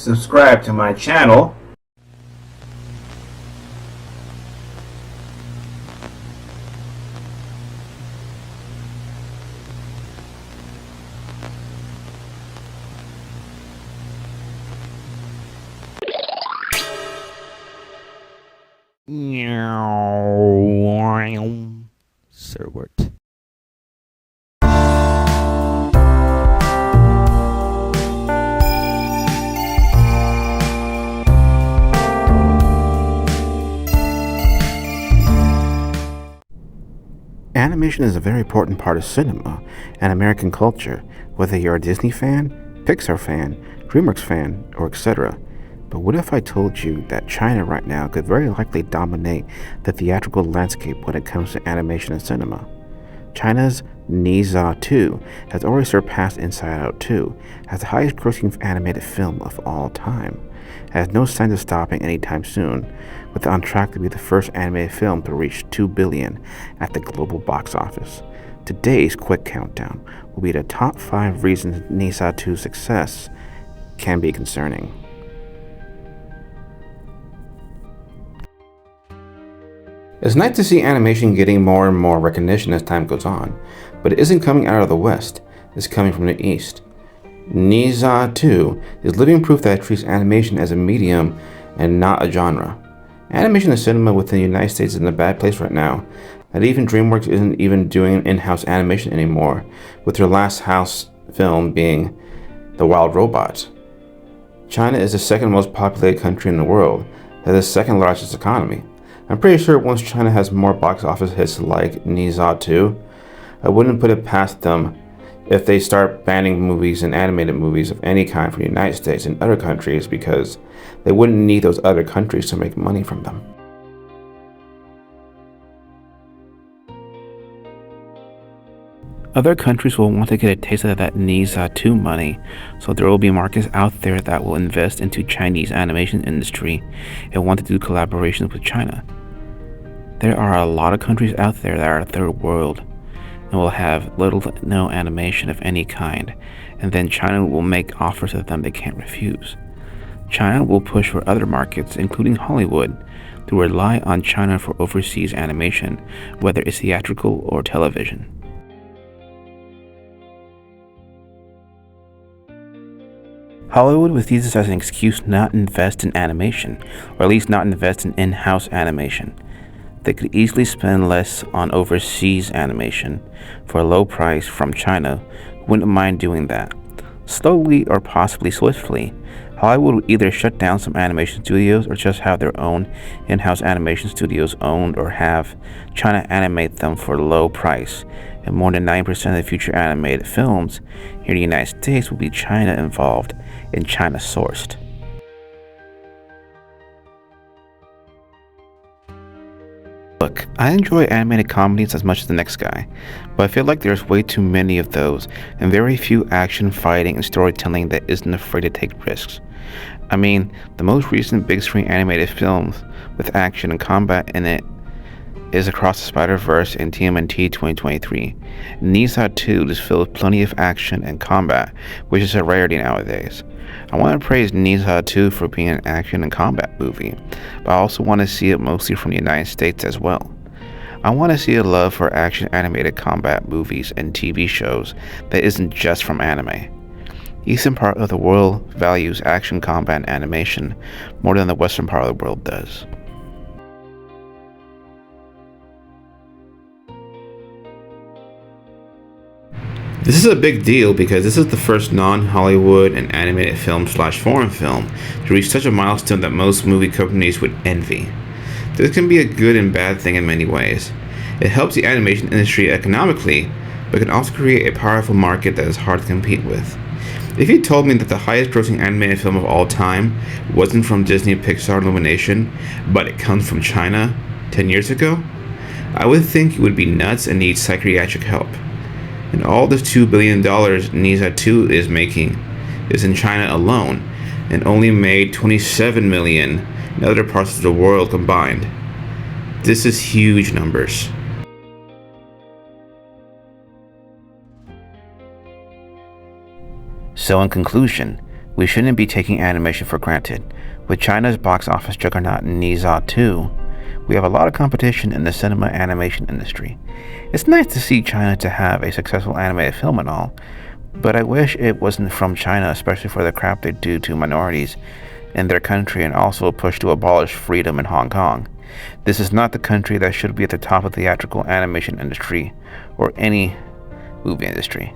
subscribe to my channel. Sir Wort. Animation is a very important part of cinema and American culture, whether you're a Disney fan, Pixar fan, DreamWorks fan, or etc. But what if I told you that China right now could very likely dominate the theatrical landscape when it comes to animation and cinema? China's Ne Zha 2 has already surpassed Inside Out 2 as the highest grossing animated film of all time. It has no signs of stopping anytime soon, with it on track to be the first animated film to reach $2 billion at the global box office. Today's quick countdown will be the top 5 reasons Ne Zha 2's success can be concerning. It's nice to see animation getting more and more recognition as time goes on, but it isn't coming out of the West, it's coming from the East. Ne Zha 2 is living proof that it treats animation as a medium and not a genre. Animation and cinema within the United States is in a bad place right now, that even DreamWorks isn't even doing in-house animation anymore, with their last house film being The Wild Robot. China is the second most populated country in the world, has the second largest economy. I'm pretty sure once China has more box office hits like Ne Zha 2, I wouldn't put it past them if they start banning movies and animated movies of any kind from the United States and other countries, because they wouldn't need those other countries to make money from them. Other countries will want to get a taste of that Ne Zha 2 money, so there will be markets out there that will invest into Chinese animation industry and want to do collaborations with China. There are a lot of countries out there that are third world and will have little to no animation of any kind, and then China will make offers of them they can't refuse. China will push for other markets, including Hollywood, to rely on China for overseas animation, whether it's theatrical or television. Hollywood would use this as an excuse not to invest in animation, or at least not invest in in-house animation. They could easily spend less on overseas animation for a low price from China, who wouldn't mind doing that. Slowly or possibly swiftly, Hollywood would either shut down some animation studios or just have their own in-house animation studios owned, or have China animate them for a low price, and more than 90% of the future animated films here in the United States will be China involved and China sourced. Look, I enjoy animated comedies as much as the next guy, but I feel like there's way too many of those and very few action, fighting, and storytelling that isn't afraid to take risks. I mean, the most recent big screen animated films with action and combat in it is Across the Spider-Verse and TMNT 2023. Ne Zha 2 is filled with plenty of action and combat, which is a rarity nowadays. I want to praise Ne Zha 2 for being an action and combat movie, but I also want to see it mostly from the United States as well. I want to see a love for action animated combat movies and TV shows that isn't just from anime. Eastern part of the world values action, combat, and animation more than the western part of the world does. This is a big deal because this is the first non-Hollywood and animated film/foreign film to reach such a milestone that most movie companies would envy. This can be a good and bad thing in many ways. It helps the animation industry economically, but can also create a powerful market that is hard to compete with. If you told me that the highest grossing animated film of all time wasn't from Disney Pixar Illumination, but it comes from China 10 years ago, I would think you would be nuts and need psychiatric help. And all this $2 billion Ne Zha 2 is making is in China alone, and only made $27 million in other parts of the world combined. This is huge numbers. So in conclusion, We shouldn't be taking animation for granted. With China's box office juggernaut Ne Zha 2, we have a lot of competition in the cinema animation industry. It's nice to see China to have a successful animated film and all, but I wish it wasn't from China, especially for the crap they do to minorities in their country and also a push to abolish freedom in Hong Kong. This is not the country that should be at the top of the theatrical animation industry or any movie industry.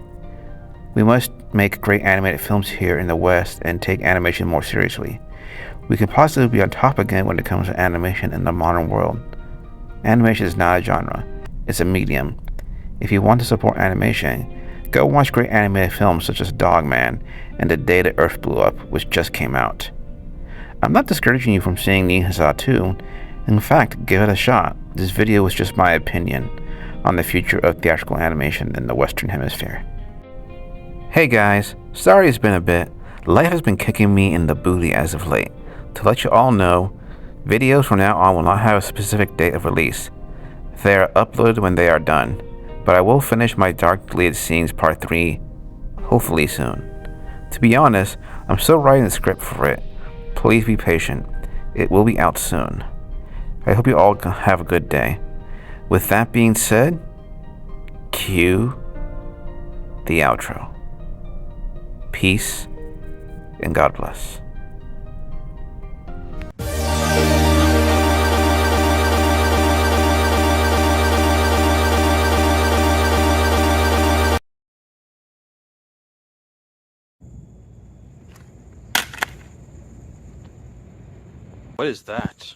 We must make great animated films here in the West and take animation more seriously. We could possibly be on top again when it comes to animation in the modern world. Animation is not a genre, it's a medium. If you want to support animation, go watch great animated films such as Dogman and The Day the Earth Blew Up, which just came out. I'm not discouraging you from seeing Ne Zha 2. In fact, give it a shot. This video was just my opinion on the future of theatrical animation in the Western Hemisphere. Hey guys, sorry it's been a bit. Life has been kicking me in the booty as of late. To let you all know, videos from now on will not have a specific date of release. They are uploaded when they are done, but I will finish my Dark Deleted Scenes Part 3 hopefully soon. To be honest, I'm still writing the script for it. Please be patient. It will be out soon. I hope you all have a good day. With that being said, cue the outro. Peace and God bless. What is that?